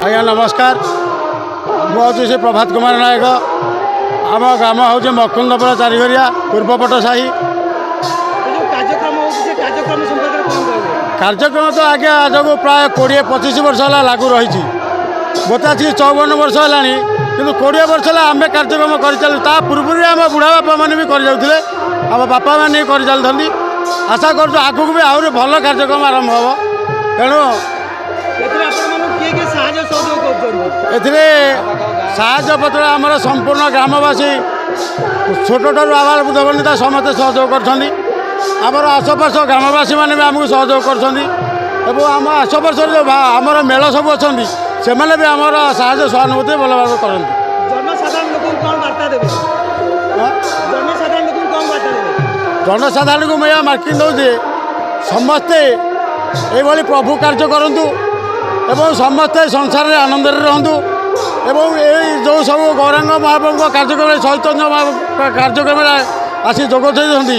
आज्ञा नमस्कार मुझे से प्रभात कुमार नायक आम ग्राम हूँ मकुंदपुर चारिघरिया पूर्वपट साही कार्यक्रम तो आगे आज को प्राय 20-25 वर्ष है लागू रही मत आज 54 वर्ष है कि 20 वर्ष है आम कार्यक्रम कर चलू ता पूर्व आम बुढ़ा बापा मैंने भी कर आम बापा मैंने कर चलती आशा कर आगू भी आहरी भल कार्यक्रम आरंभ हम तेणु साहाय्य पत्र आमर संपूर्ण ग्रामवासी छोट आवार बुध बनिता समस्त सहयोग कर आसपास ग्रामवासी मैंने भी आमको सहयोग कर आम आसपास जो आमर मेल सब अच्छा से भी आमर साहाय्य सहानुभूति भल भाव करते जनसाधारण को मैं मार्किंग दूसरे समस्ते ये प्रभु कार्य करूँ एवं समस्ते संसार में आनंद रुहतु एवं ये जो सब गौरांग महाप्रभु कार्यक्रम चैतन्य कार्यक्रम आसी जोग देती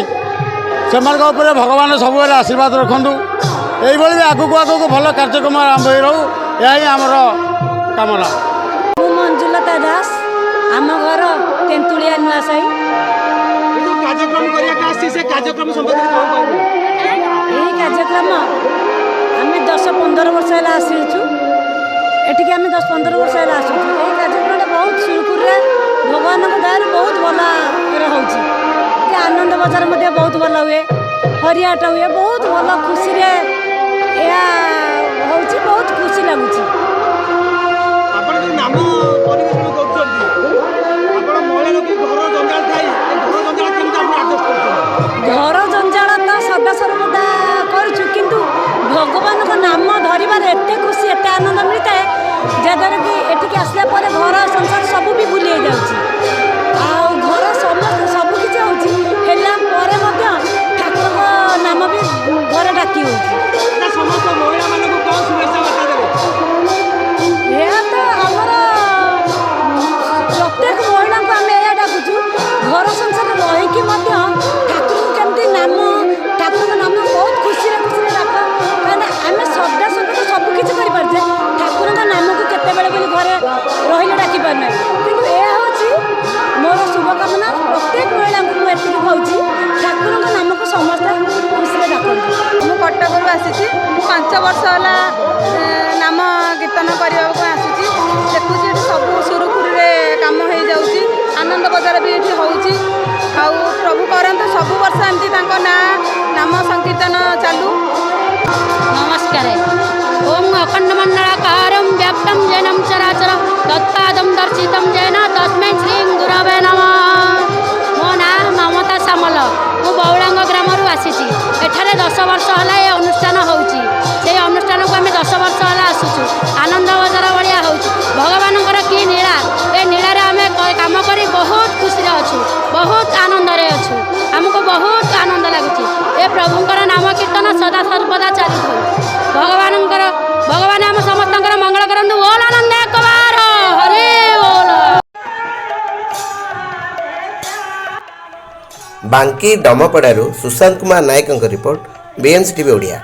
से भगवान सब आशीर्वाद रखु ये आगू आगू भल कार्यक्रम आरंभ हो रू यही आमर कामना। मंजुलता दास आम घर तेंतुलिया नुआ साई कार्यक्रम आम 10-15 वर्ष है आसीचु एटिक आम 10-15 वर्ष है आसुचु ये कार्यक्रम बहुत सुरखुर भगवान दयार बहुत भल हो आनंद बजार बहुत भल हुए हरियाट हुए बहुत भल खुशी बहुत खुशी लगुच घर जंजाल तो सदा सर्वदा करूँ किंतु भगवान को नाम धरबार एत खुशी एत आनंद मिलता है जहाँद्वारा कि एटिक आसला घर संसार सब भी भूली घर समस्त सबकि ठाकुर नाम भी घर डाकी तो आमर प्रत्येक महिला को आम यह डाकुचु घर संसार रहीकि ठाकुर केमती नाम ठाकुर नाम बहुत खुशी खुशी डाक कहीं आम सदा सर्वदा सबकि करें ठाकुर नाम को केतबेले घरे रही डाकी पारना कि यह हूँ मोर शुभकामना प्रत्येक महिला को मुझे कहूँ ठाकुर नाम को समस्त खुशी डाक मु कटक आसी 5 वर्ष है नाम कीर्तन करने को आसूँ देखुची सब सुरुखुरु काम हो जाऊँगी आनंद बजार भी ये हो प्रभु करते सब वर्ष एमती ना नाम संकीर्तन चालू। नमस्कार ओम अखंड मंडलाकारं व्याप्तं जैनं चराचरं तत्पादं दर्शितं जैन तस्मै श्री गुरवे नमः। मो ना ममता सामल मु बौलांग ग्राम आसी एठारे 10 वर्ष है ये अनुष्ठान होउची से अनुष्ठान को आम 10 वर्ष है आसुचु आनंद बजार भाया हो भगवान कि नीला ए नीला आम कम कर बहुत खुशी अच्छु बहुत आनंद अच्छु आमको बहुत आनंद लगुच ए प्रभुंर नाम कीर्तन सदा सर्वदा चली भगवान आम समस्त मंगल करंतु ओल आनंद एक बार हरे बोल। बांकी डमपड़ारू Sushant Kumar Nayak report BMC TV Odia.